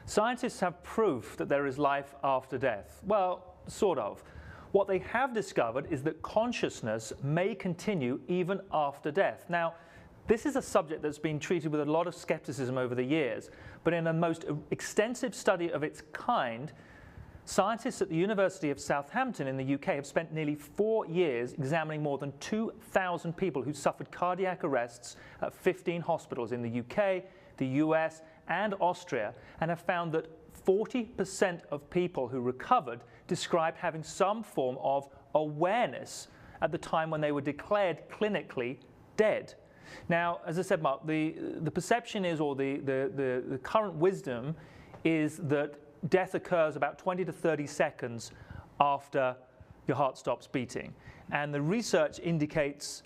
scientists have proof that there is life after death. Well, sort of. What they have discovered is that consciousness may continue even after death. Now, this is a subject that's been treated with a lot of skepticism over the years, but in a most extensive study of its kind, scientists at the University of Southampton in the UK have spent nearly 4 years examining more than 2,000 people who suffered cardiac arrests at 15 hospitals in the UK, the US, and Austria, and have found that 40% of people who recovered described having some form of awareness at the time when they were declared clinically dead. Now, as I said, Mark, the perception is, or the current wisdom is that death occurs about 20 to 30 seconds after your heart stops beating. And the research indicates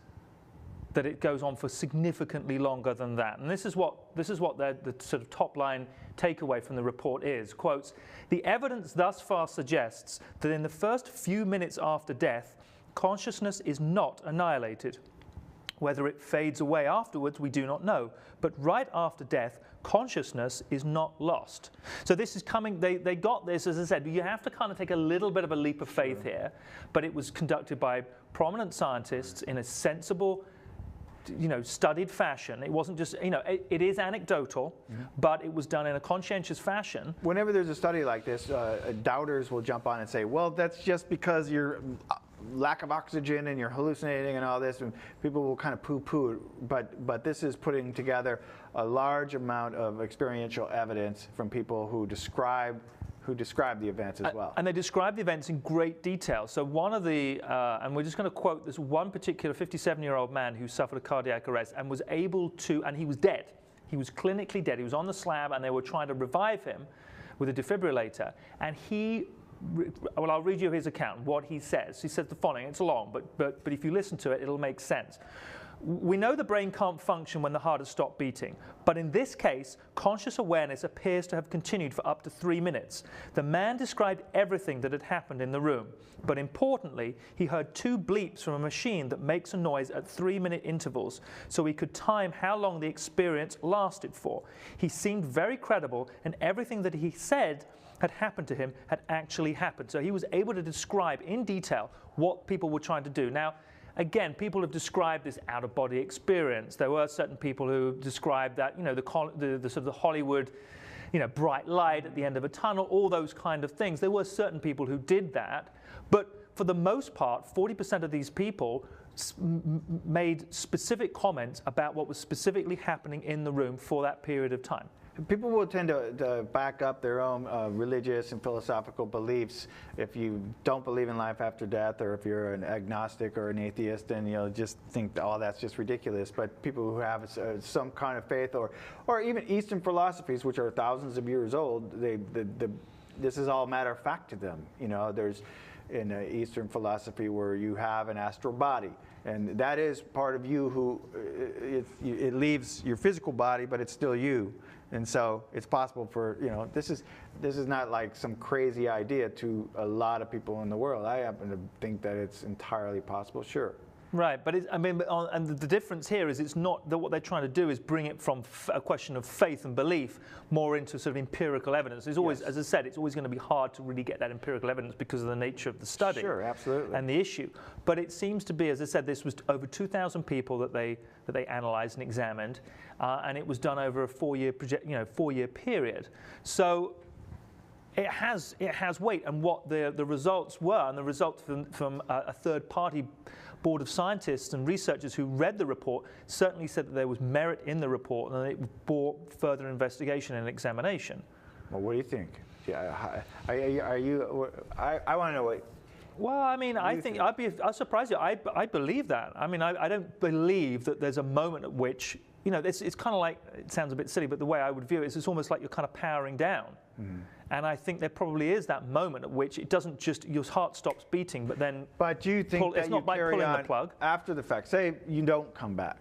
that it goes on for significantly longer than that. And this is what the sort of top line takeaway from the report is. Quotes, "The evidence thus far suggests that in the first few minutes after death, consciousness is not annihilated. Whether it fades away afterwards, we do not know. But right after death, consciousness is not lost." So this is coming, they got this, as I said, you have to kind of take a little bit of a leap of faith here, but it was conducted by prominent scientists in a sensible, studied fashion. It wasn't just, it is anecdotal, but it was done in a conscientious fashion. Whenever there's a study like this, doubters will jump on and say, well, that's just because you're lack of oxygen and you're hallucinating and all this, and people will kind of poo-poo it, but this is putting together a large amount of experiential evidence from people who describe the events as well. And they describe the events in great detail. So one of the, and we're just going to quote this one particular 57-year-old man who suffered a cardiac arrest and was able to, and he was dead. He was clinically dead. He was on the slab and they were trying to revive him with a defibrillator. And well, I'll read you his account, what he says. He says the following, it's long, but if you listen to it, it'll make sense. "We know the brain can't function when the heart has stopped beating, but in this case, conscious awareness appears to have continued for up to 3 minutes. The man described everything that had happened in the room, but importantly, he heard 2 bleeps from a machine that makes a noise at 3-minute intervals, so he could time how long the experience lasted for. He seemed very credible, and everything that he said had happened to him had actually happened." So he was able to describe in detail what people were trying to do. Now, again, people have described this out-of-body experience. There were certain people who described that, the sort of the Hollywood, bright light at the end of a tunnel, all those kind of things. There were certain people who did that, but for the most part, 40% of these people made specific comments about what was specifically happening in the room for that period of time. People will tend to back up their own religious and philosophical beliefs. If you don't believe in life after death, or if you're an agnostic or an atheist, then you'll just think, oh, that's just ridiculous. But people who have some kind of faith, or even Eastern philosophies, which are thousands of years old, this is all matter of fact to them. There's in Eastern philosophy where you have an astral body, and that is part of you who it leaves your physical body, but it's still you. And so it's possible for, this is not like some crazy idea to a lot of people in the world. I happen to think that it's entirely possible, sure. Right, but and the difference here is it's not that what they're trying to do is bring it from a question of faith and belief more into sort of empirical evidence. It's always, as I said, it's always going to be hard to really get that empirical evidence because of the nature of the study. Sure, absolutely. And the issue. But it seems to be, as I said, this was over 2,000 people that they analysed and examined, and it was done over a 4-year period. So it has weight, and what the results were, and the results from a third-party board of scientists and researchers who read the report certainly said that there was merit in the report and it bore further investigation and examination. Well, what do you think? Yeah, I want to know what. Well, I think I'll surprise you. I believe that. I don't believe that there's a moment at which, it's kind of like, it sounds a bit silly, but the way I would view it is it's almost like you're kind of powering down. Mm-hmm. And I think there probably is that moment at which it doesn't just, your heart stops beating, but then. But do you think that you carry on the plug after the fact? Say you don't come back,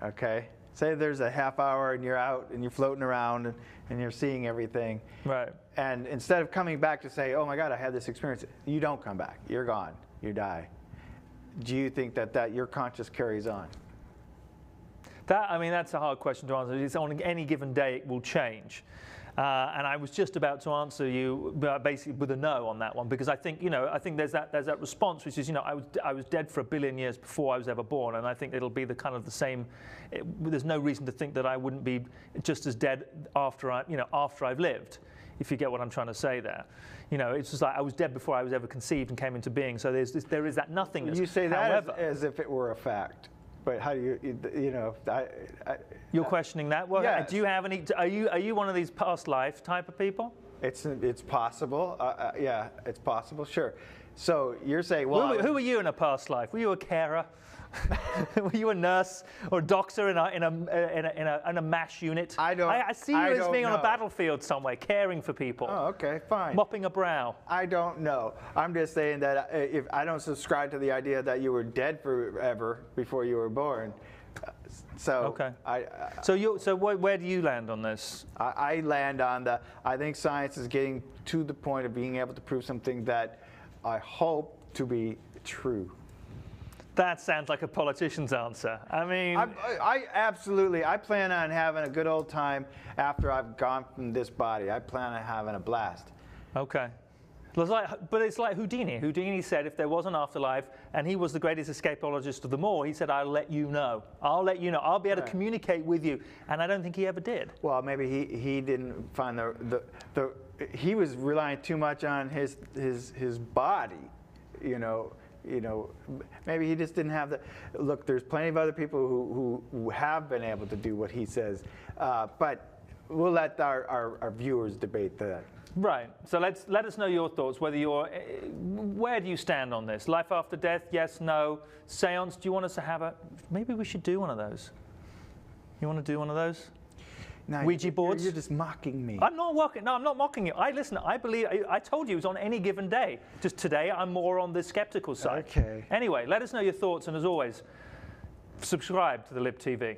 okay? Say there's a half hour and you're out and you're floating around and you're seeing everything. Right. And instead of coming back to say, oh my God, I had this experience, you don't come back. You're gone. You die. Do you think that your conscious carries on? That's a hard question to answer. It's on any given day it will change. And I was just about to answer you basically with a no on that one, because I think, I think there's that response, which is, I was dead for 1 billion years before I was ever born, and I think it'll be the kind of the same. There's no reason to think that I wouldn't be just as dead after I've lived, if you get what I'm trying to say there. It's just like I was dead before I was ever conceived and came into being. So there is that nothingness. You say that as if it were a fact. But how do you're questioning that? Well, yes. Do you have any? Are you one of these past life type of people? It's possible. Yeah, it's possible. Sure. So you're saying, well, who were you in a past life? Were you a carer? Were you a nurse or a doctor in a MASH unit? I see you as being on a battlefield somewhere, caring for people. Oh, okay, fine. Mopping a brow. I don't know. I'm just saying that if I don't subscribe to the idea that you were dead forever before you were born. So okay. So where do you land on this? I land on I think science is getting to the point of being able to prove something that I hope to be true. That sounds like a politician's answer. I mean, I absolutely. I plan on having a good old time after I've gone from this body. I plan on having a blast. Okay. But it's like Houdini. Houdini said if there was an afterlife, and he was the greatest escapologist of them all, he said, I'll let you know. I'll let you know. I'll be able to communicate with you. And I don't think he ever did. Well, maybe he didn't find he was relying too much on his body, maybe he just didn't have the look. There's plenty of other people who have been able to do what he says, but we'll let our viewers debate that. Right. So let us know your thoughts. Where do you stand on this? Life after death? Yes, no. Seance? Do you want us to have maybe we should do one of those. You want to do one of those? Now, Ouija boards? You're just mocking me. I'm not mocking. No, I'm not mocking you. I believe. I told you it was on any given day. Just today, I'm more on the skeptical side. Okay. Anyway, let us know your thoughts, and as always, subscribe to the Lib TV.